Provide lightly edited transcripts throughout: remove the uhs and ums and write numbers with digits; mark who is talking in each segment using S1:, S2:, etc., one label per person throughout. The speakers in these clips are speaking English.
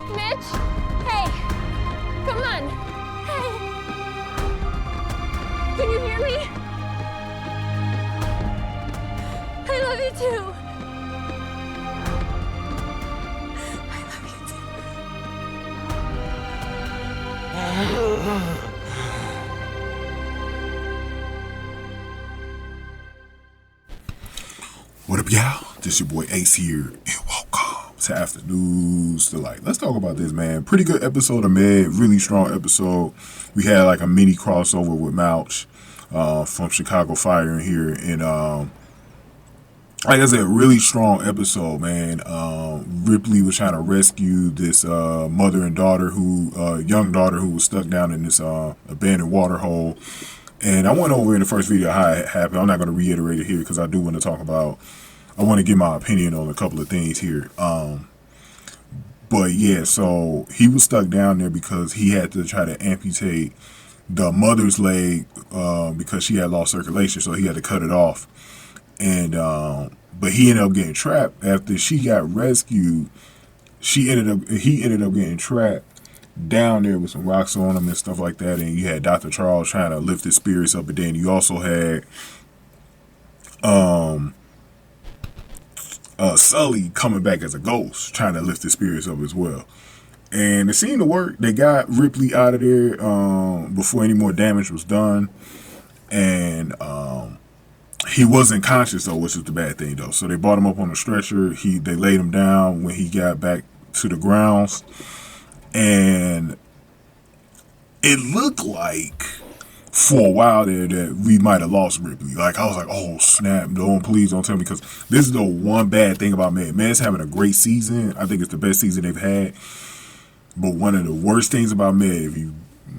S1: Mitch? Hey! Come on! Hey! Can you hear me? I love you too! I love you too.
S2: What up, y'all? This your boy Ace here, and welcome to Afternoons Delight. Let's talk about this, man. Pretty good episode of Med, really strong episode. We had like a mini crossover with Mouch from Chicago Fire in here, and like I said, really strong episode, man. Ripley was trying to rescue this mother and daughter young daughter who was stuck down in this abandoned water hole. And I went over in the first video how it happened. I'm not going to reiterate it here because I do want to talk about, I want to give my opinion on a couple of things here. But yeah, so he was stuck down there because he had to try to amputate the mother's leg because she had lost circulation. So he had to cut it off. And, but he ended up getting trapped after she got rescued. He ended up getting trapped down there with some rocks on him and stuff like that, and you had Dr. Charles trying to lift his spirits up, but then you also had Sully coming back as a ghost trying to lift his spirits up as well. And it seemed to work. They got Ripley out of there before any more damage was done, and he wasn't conscious though, which is the bad thing though. So they brought him up on a stretcher. They laid him down when he got back to the grounds. And it looked like for a while there that we might have lost Ripley. Like, I was like, oh, snap. Please don't tell me. Because this is the one bad thing about Med. Med's having a great season. I think it's the best season they've had. But one of the worst things about Med, if you've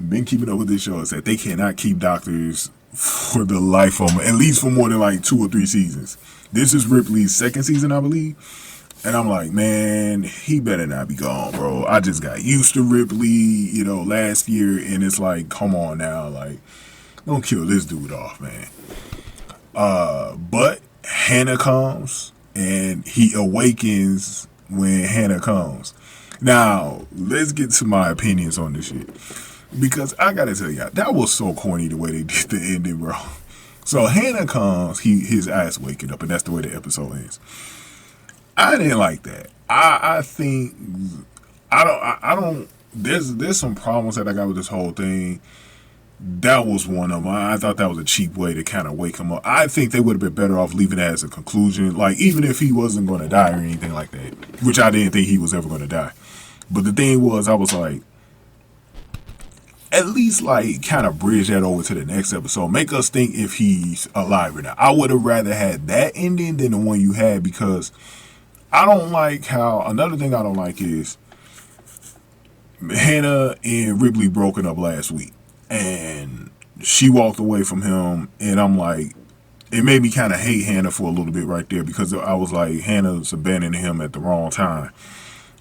S2: been keeping up with this show, is that they cannot keep doctors for the life of them. At least for more than like 2 or 3 seasons. This is Ripley's second season, I believe. And I'm like, man, he better not be gone, bro. I just got used to Ripley, last year. And it's like, come on now. Like, don't kill this dude off, man. But Hannah comes and he awakens when Hannah comes. Now, let's get to my opinions on this shit. Because I got to tell y'all, that was so corny the way they did the ending, bro. So Hannah comes, his ass waking up, and that's the way the episode ends. I didn't like that. I think I don't. There's some problems that I got with this whole thing. That was one of them. I thought that was a cheap way to kind of wake him up. I think they would have been better off leaving that as a conclusion. Like, even if he wasn't going to die or anything like that, which I didn't think he was ever going to die. But the thing was, I was like, at least like kind of bridge that over to the next episode. Make us think if he's alive or not. I would have rather had that ending than the one you had, because I don't like how, another thing I don't like is Hannah and Ripley broken up last week and she walked away from him, and I'm like, it made me kind of hate Hannah for a little bit right there, because I was like, Hannah's abandoning him at the wrong time.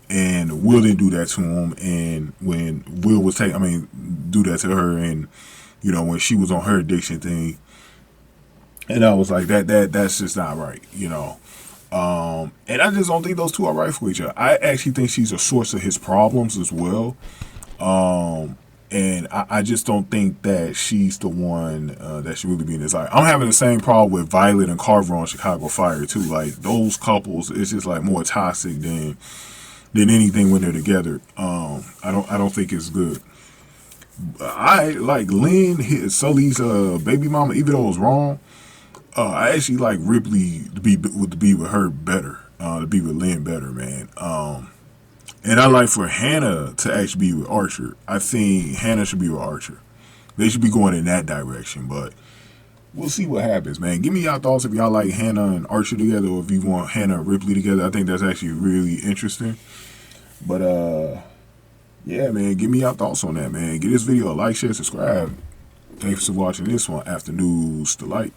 S2: And Will didn't do that to him, and when Will was do that to her, and when she was on her addiction thing, and I was like, that's just not right, and I just don't think those two are right for each other. I actually think she's a source of his problems as well. And I just don't think that she's the one that should really be in his life. I'm having the same problem with Violet and Carver on Chicago Fire too. Like, those couples, it's just like more toxic than anything when they're together. I don't think it's good. I like Lynn, Sully's baby mama, even though it was wrong. I actually like Ripley to be with her better, to be with Lynn better, man. And I like for Hannah to actually be with Archer. I think Hannah should be with Archer. They should be going in that direction, but we'll see what happens, man. Give me y'all thoughts if y'all like Hannah and Archer together, or if you want Hannah and Ripley together. I think that's actually really interesting. But, yeah, man, give me your thoughts on that, man. Give this video a like, share, subscribe. Thanks for watching this one, Afternoons Delight.